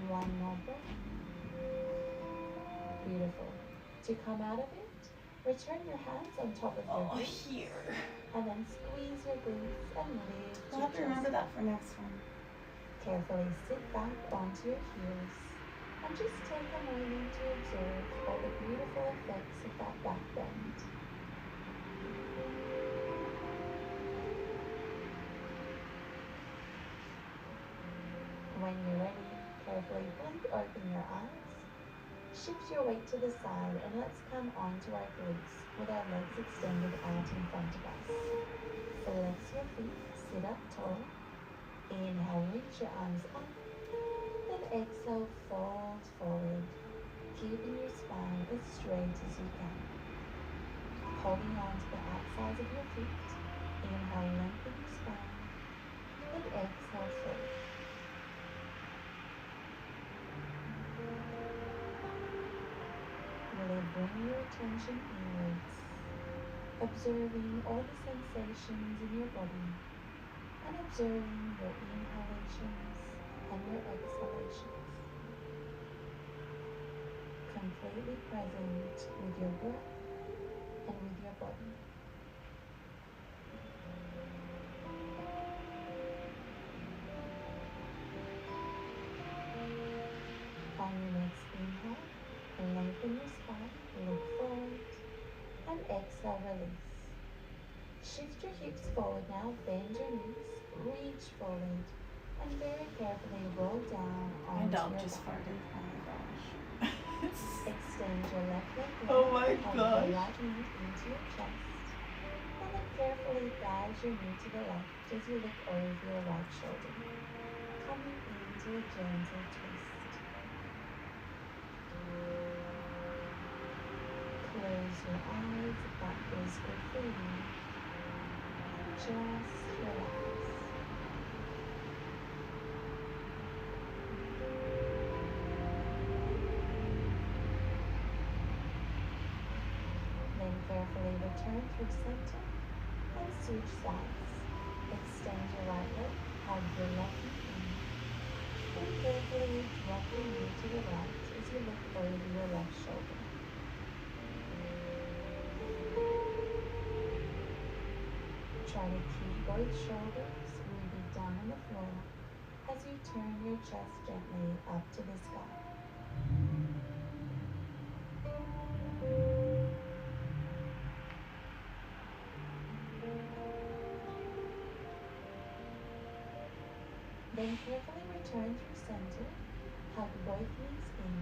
1 more breath. Beautiful. To come out of it, return your hands on top of your Oh, hips. here. And then squeeze your glutes and lift I'll your have to remember chest. that for next one. Carefully sit back onto your heels and just take a moment to observe all the beautiful effects of that back bend. When you're ready, carefully blink open your eyes. Shift your weight to the side and let's come onto our glutes with our legs extended out in front of us. Flex your feet, sit up tall. Inhale, reach your arms up. Then exhale, fold forward, keeping your spine as straight as you can. Holding on to the outsides of your feet. Inhale, lengthen your spine. Then exhale, fold. Really bring your attention inwards, observing all the sensations in your body and observing your inhalations and your exhalations. Completely present with your breath and with your body. On your next inhale, lengthen your spine, look forward, and exhale, release. Shift your hips forward now, bend your knees, reach forward, and very carefully roll down My onto dog your just back. farted. Oh my gosh. Extend your left leg down, Oh my hug gosh. your right knee into your chest, and then carefully guide your knee to the left as you look over your right shoulder, coming into a gentle twist. Close your eyes if that feels good for you, and just relax. carefully return through center and switch sides. Extend your right leg, hug your left knee in. Then carefully drop your knee to the right as you look over your left shoulder. Try to keep both shoulders really down on the floor as you turn your chest gently up to the sky. Then carefully return through center, hug both knees in,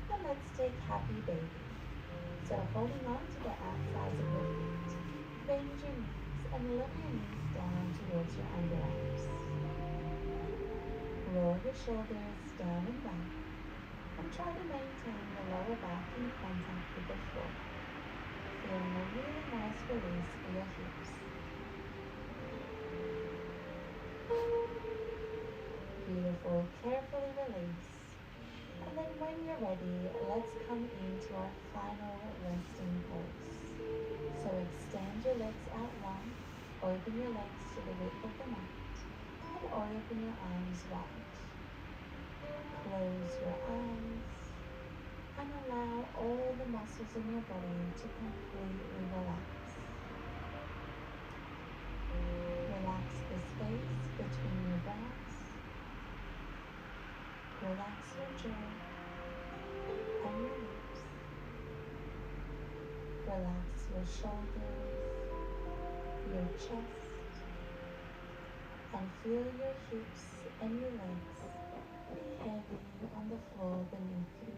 and let's take happy baby. So holding on to the outsides of your feet, bend your knees and lower your knees down towards your underarms. Roll your shoulders down and back, and try to maintain the lower back in contact with the floor, feeling a really nice release for your hips. Beautiful, carefully release. And then when you're ready, let's come into our final resting pose. So extend your legs out long, open your legs to the width of the mat, and open your arms wide. Close your eyes and allow all the muscles in your body to completely relax. Relax the space between your brows. Relax your jaw and your lips. Relax your shoulders, your chest, and feel your hips and your legs be heavy on the floor beneath you.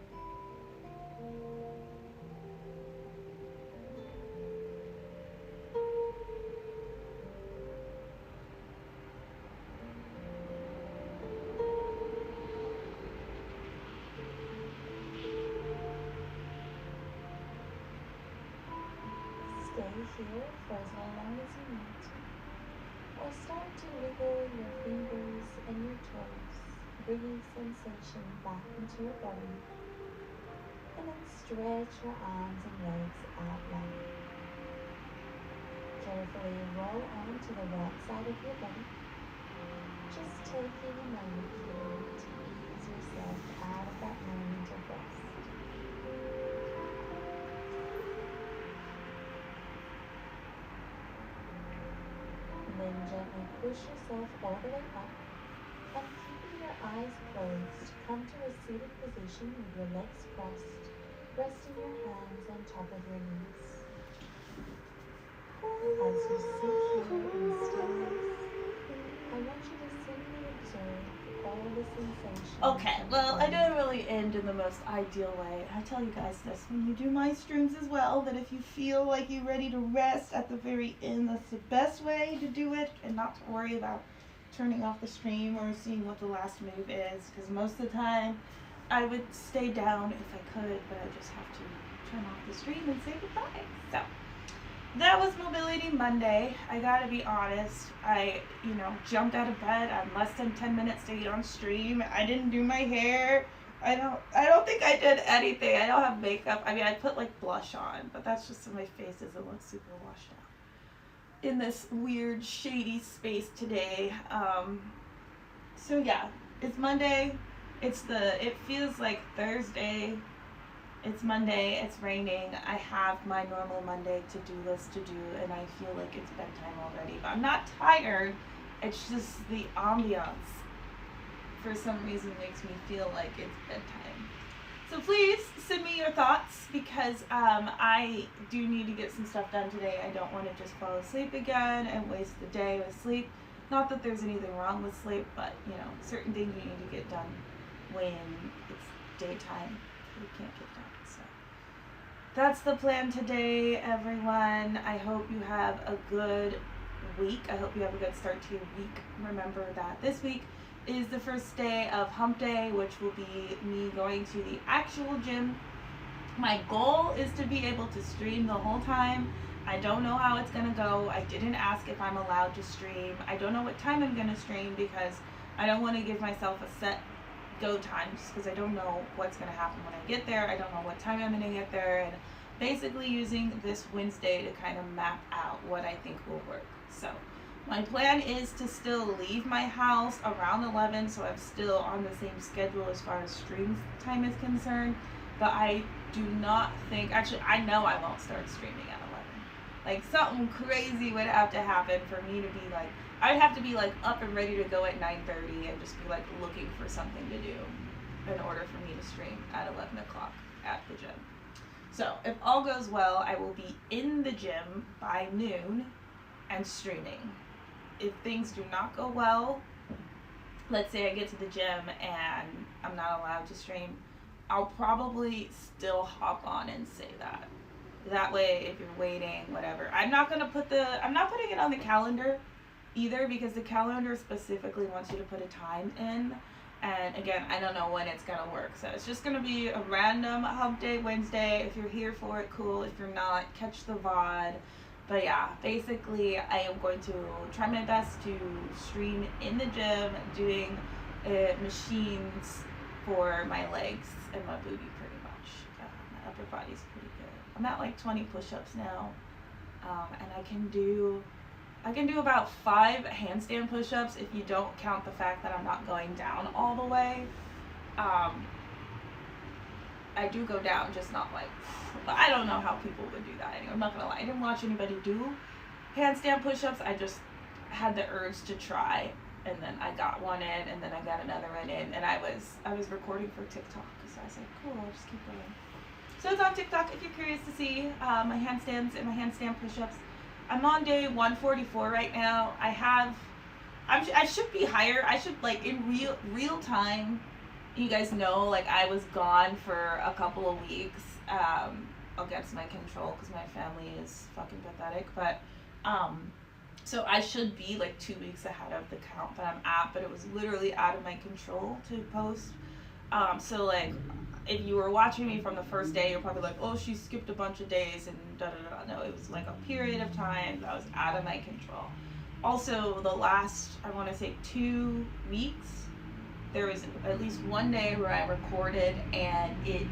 Stay here for as long as you need to, or start to wiggle your fingers and your toes, bringing sensation back into your body, and then stretch your arms and legs out loud. Carefully roll onto the right side of your body, just taking a moment here to ease yourself out of that moment of rest. Then gently push yourself all the way up, and keeping your eyes closed, come to a seated position with your legs crossed, resting your hands on top of your knees. As you sit here in stillness, I want you to simply observe all the sensations. Okay, well, I didn't really end in the most ideal way. I tell you guys this when you do my streams as well, that if you feel like you're ready to rest at the very end, that's the best way to do it, and not to worry about turning off the stream or seeing what the last move is, because most of the time I would stay down if I could, but I just have to turn off the stream and say goodbye. So that was Mobility Monday. I gotta be honest, I jumped out of bed on less than 10 minutes to get on stream. I didn't do my hair. I don't think I did anything. I don't have makeup. I mean, I put like blush on, but that's just so my face doesn't look super washed out in this weird shady space today. So yeah, it's Monday. It feels like Thursday. It's Monday, it's raining. I have my normal Monday to-do list to do, and I feel like it's bedtime already. But I'm not tired. It's just the ambiance for some reason makes me feel like it's bedtime. So please send me your thoughts, because I do need to get some stuff done today. I don't want to just fall asleep again and waste the day with sleep. Not that there's anything wrong with sleep, but certain things you need to get done when it's daytime. You can't get done. So that's the plan today, everyone. I hope you have a good week. I hope you have a good start to your week. Remember that this week is the first day of Hump Day, which will be me going to the actual gym. My goal is to be able to stream the whole time. I don't know how it's gonna go. I didn't ask if I'm allowed to stream. I don't know what time I'm gonna stream, because I don't want to give myself a set go time, just because I don't know what's going to happen when I get there. I don't know what time I'm going to get there, and basically using this Wednesday to kind of map out what I think will work. So my plan is to still leave my house around 11, so I'm still on the same schedule as far as stream time is concerned. But I do not think, actually, I know I won't start streaming at 11. Like, something crazy would have to happen for me to be like, I'd have to be like up and ready to go at 9:30 and just be like looking for something to do in order for me to stream at 11 o'clock at the gym. So if all goes well, I will be in the gym by noon and streaming. If things do not go well, let's say I get to the gym and I'm not allowed to stream, I'll probably still hop on and say that. That way, if you're waiting, whatever. I'm not putting it on the calendar either, because the calendar specifically wants you to put a time in. And again, I don't know when it's gonna work. So it's just gonna be a random hump day Wednesday. If you're here for it, cool. If you're not, catch the VOD. But yeah, basically I am going to try my best to stream in the gym, doing machines for my legs and my booty pretty much. My upper body's pretty good. I'm at like 20 push-ups now, and I can do about 5 handstand push-ups if you don't count the fact that I'm not going down all the way. I do go down, just not like, but I don't know how people would do that anyway. I'm not gonna lie, I didn't watch anybody do handstand push-ups. I just had the urge to try, and then I got one in, and then I got another one in, and I was recording for TikTok, so I was like, cool, I'll just keep going. So it's on TikTok if you're curious to see my handstands and my handstand push-ups. I'm on day 144 right now. I should be higher. I should, like, in real time, you guys know, like, I was gone for a couple of weeks against my control because my family is fucking pathetic. But so I should be like 2 weeks ahead of the count that I'm at, but it was literally out of my control to post. So like, if you were watching me from the first day, you're probably like, oh, she skipped a bunch of days and da-da-da. No, it was like a period of time that was out of my control. Also, the last, I want to say 2 weeks, there was at least one day where I recorded and it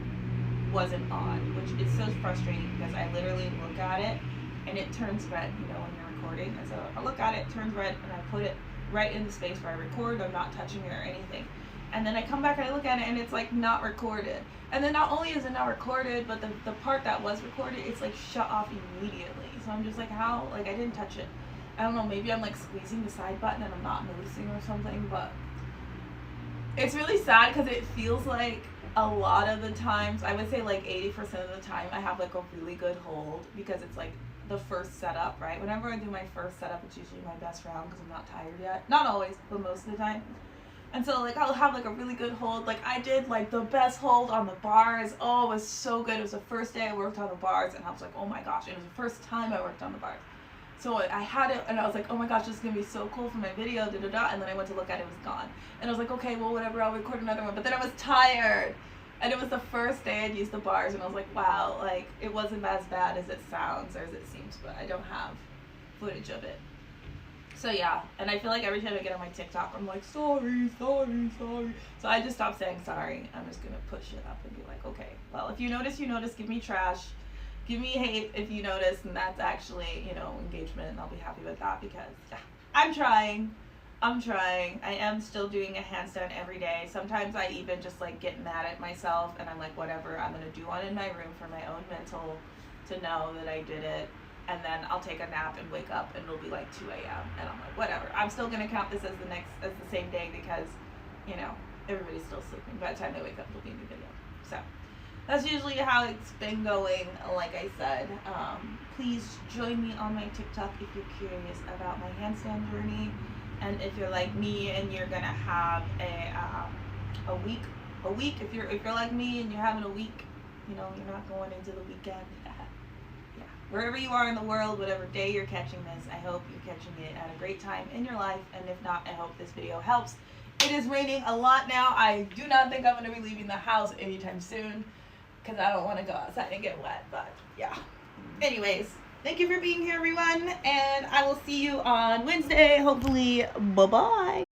wasn't on, which is so frustrating because I literally look at it and it turns red, you know, when you're recording. And so I look at it, it turns red, and I put it right in the space where I record. I'm not touching it or anything. And then I come back and I look at it and it's like not recorded. And then not only is it not recorded, but the part that was recorded, it's like shut off immediately. So I'm just like, how? Like, I didn't touch it. I don't know, maybe I'm like squeezing the side button and I'm not noticing or something, but it's really sad because it feels like a lot of the times, I would say like 80% of the time, I have like a really good hold because it's like the first setup, right? Whenever I do my first setup, it's usually my best round because I'm not tired yet. Not always, but most of the time. And so like I'll have like a really good hold. Like I did like the best hold on the bars. Oh, it was so good. It was the first day I worked on the bars and I was like, oh my gosh, it was the first time I worked on the bars. So I had it and I was like, oh my gosh, this is going to be so cool for my video, and then I went to look at it, it was gone. And I was like, okay, well whatever, I'll record another one. But then I was tired. And it was the first day I'd used the bars and I was like, wow, like it wasn't as bad as it sounds or as it seems, but I don't have footage of it. So yeah, and I feel like every time I get on my TikTok, I'm like, sorry. So I just stopped saying sorry. I'm just going to push it up and be like, okay, well, if you notice, give me trash. Give me hate if you notice, and that's actually, you know, engagement, and I'll be happy with that because yeah, I'm trying. I am still doing a handstand every day. Sometimes I even just like get mad at myself and I'm like, whatever, I'm going to do one in my room for my own mental to know that I did it. And then I'll take a nap and wake up and it'll be like 2 a.m. and I'm like, whatever. I'm still going to count this as the same day because, you know, everybody's still sleeping. By the time I wake up, it'll be a new video. So that's usually how it's been going. Like I said, please join me on my TikTok if you're curious about my handstand journey. And if you're like me and you're gonna have a week, if you're like me and you're having a week, you know, you're not going into the weekend. Yeah, wherever you are in the world, whatever day you're catching this, I hope you're catching it at a great time in your life. And if not, I hope this video helps. It is raining a lot now. I do not think I'm gonna be leaving the house anytime soon because I don't want to go outside and get wet. But yeah. Anyways. Thank you for being here, everyone, and I will see you on Wednesday, hopefully. Bye-bye.